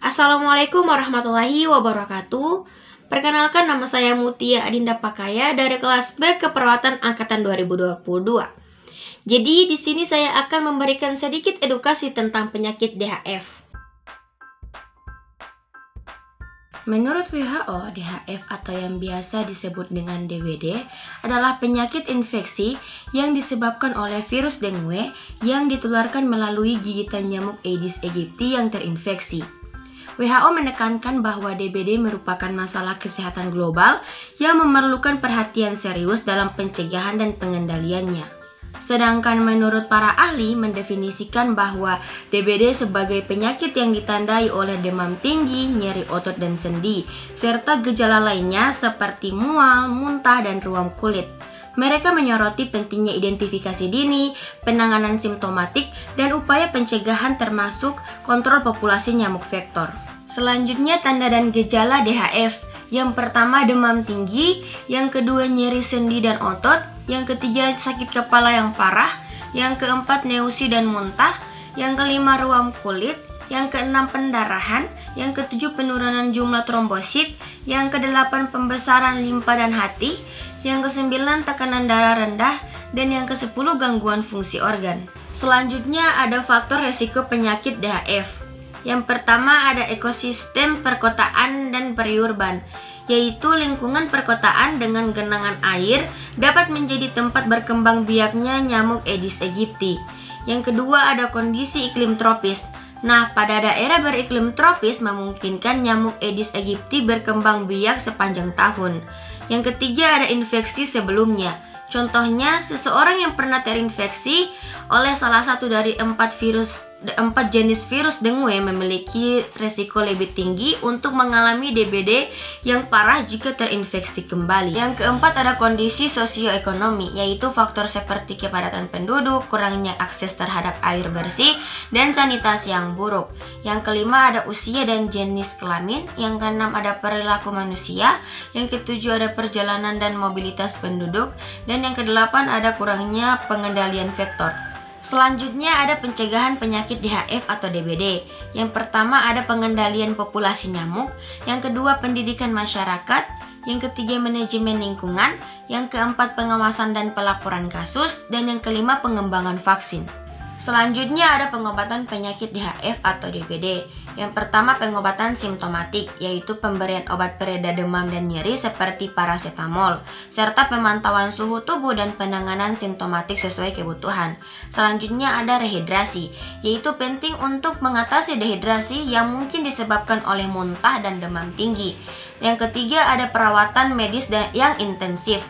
Assalamualaikum warahmatullahi wabarakatuh. Perkenalkan, nama saya Mutia Adinda Pakaya dari kelas B Keperawatan Angkatan 2022. Jadi di sini saya akan memberikan sedikit edukasi tentang penyakit DHF. Menurut WHO, DHF atau yang biasa disebut dengan DBD adalah penyakit infeksi yang disebabkan oleh virus dengue yang ditularkan melalui gigitan nyamuk Aedes aegypti yang terinfeksi. WHO menekankan bahwa DBD merupakan masalah kesehatan global yang memerlukan perhatian serius dalam pencegahan dan pengendaliannya. Sedangkan menurut para ahli mendefinisikan bahwa DBD sebagai penyakit yang ditandai oleh demam tinggi, nyeri otot dan sendi, serta gejala lainnya seperti mual, muntah, dan ruam kulit. Mereka menyoroti pentingnya identifikasi dini, penanganan simptomatik, dan upaya pencegahan termasuk kontrol populasi nyamuk vektor. Selanjutnya tanda dan gejala DHF. Yang pertama demam tinggi, yang kedua nyeri sendi dan otot, yang ketiga sakit kepala yang parah, yang keempat neusi dan muntah, yang kelima ruam kulit, yang keenam pendarahan, yang ketujuh penurunan jumlah trombosit, yang kedelapan pembesaran limpa dan hati, yang kesembilan tekanan darah rendah, dan yang kesepuluh gangguan fungsi organ. Selanjutnya ada faktor resiko penyakit DHF. Yang pertama ada ekosistem perkotaan dan periurban, yaitu lingkungan perkotaan dengan genangan air dapat menjadi tempat berkembang biaknya nyamuk Aedes aegypti. Yang kedua ada kondisi iklim tropis. Nah, pada daerah beriklim tropis memungkinkan nyamuk Aedes aegypti berkembang biak sepanjang tahun. Yang ketiga ada infeksi sebelumnya. Contohnya, seseorang yang pernah terinfeksi oleh salah satu dari 4 jenis virus dengue memiliki resiko lebih tinggi untuk mengalami DBD yang parah jika terinfeksi kembali. Yang keempat ada kondisi sosioekonomi, yaitu faktor seperti kepadatan penduduk, kurangnya akses terhadap air bersih, dan sanitasi yang buruk. Yang kelima ada usia dan jenis kelamin. Yang keenam ada perilaku manusia. Yang ketujuh ada perjalanan dan mobilitas penduduk. Dan yang kedelapan ada kurangnya pengendalian vektor. Selanjutnya ada pencegahan penyakit DHF atau DBD. Yang pertama ada pengendalian populasi nyamuk, yang kedua pendidikan masyarakat, yang ketiga manajemen lingkungan, yang keempat pengawasan dan pelaporan kasus, dan yang kelima pengembangan vaksin. Selanjutnya ada pengobatan penyakit DHF atau DBD. Yang pertama pengobatan simptomatik, yaitu pemberian obat pereda demam dan nyeri seperti paracetamol, serta pemantauan suhu tubuh dan penanganan simptomatik sesuai kebutuhan. Selanjutnya ada rehidrasi, yaitu penting untuk mengatasi dehidrasi yang mungkin disebabkan oleh muntah dan demam tinggi. Yang ketiga ada perawatan medis yang intensif.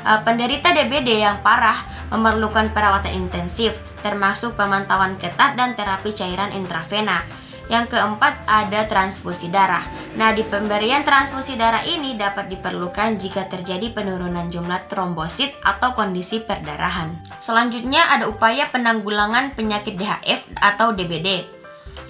Penderita DBD yang parah memerlukan perawatan intensif, termasuk pemantauan ketat dan terapi cairan intravena. Yang keempat ada transfusi darah. Nah, di pemberian transfusi darah ini dapat diperlukan jika terjadi penurunan jumlah trombosit atau kondisi perdarahan. Selanjutnya ada upaya penanggulangan penyakit DHF atau DBD.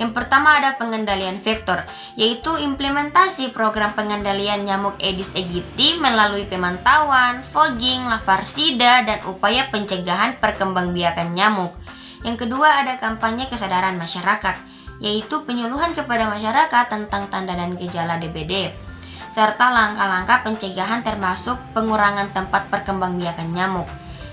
Yang pertama ada pengendalian vektor, yaitu implementasi program pengendalian nyamuk Aedes aegypti melalui pemantauan, fogging, larvasida, dan upaya pencegahan perkembangbiakan nyamuk. Yang kedua ada kampanye kesadaran masyarakat, yaitu penyuluhan kepada masyarakat tentang tanda dan gejala DBD, serta langkah-langkah pencegahan termasuk pengurangan tempat perkembangbiakan nyamuk.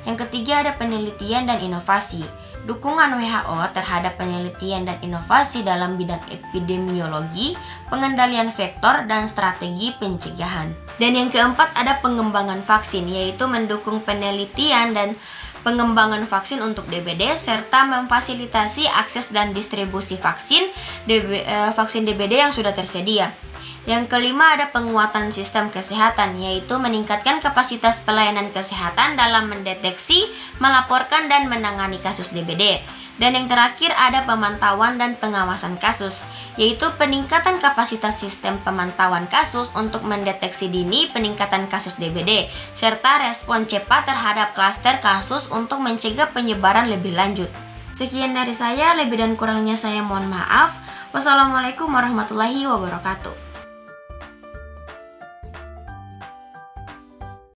Yang ketiga ada penelitian dan inovasi. Dukungan WHO terhadap penelitian dan inovasi dalam bidang epidemiologi, pengendalian vektor, dan strategi pencegahan. Dan yang keempat ada pengembangan vaksin, yaitu mendukung penelitian dan pengembangan vaksin untuk DBD, serta memfasilitasi akses dan distribusi vaksin DBD yang sudah tersedia. Yang kelima ada penguatan sistem kesehatan, yaitu meningkatkan kapasitas pelayanan kesehatan dalam mendeteksi, melaporkan, dan menangani kasus DBD. Dan yang terakhir ada pemantauan dan pengawasan kasus, yaitu peningkatan kapasitas sistem pemantauan kasus untuk mendeteksi dini peningkatan kasus DBD, serta respon cepat terhadap klaster kasus untuk mencegah penyebaran lebih lanjut. Sekian dari saya, lebih dan kurangnya saya mohon maaf. Wassalamualaikum warahmatullahi wabarakatuh.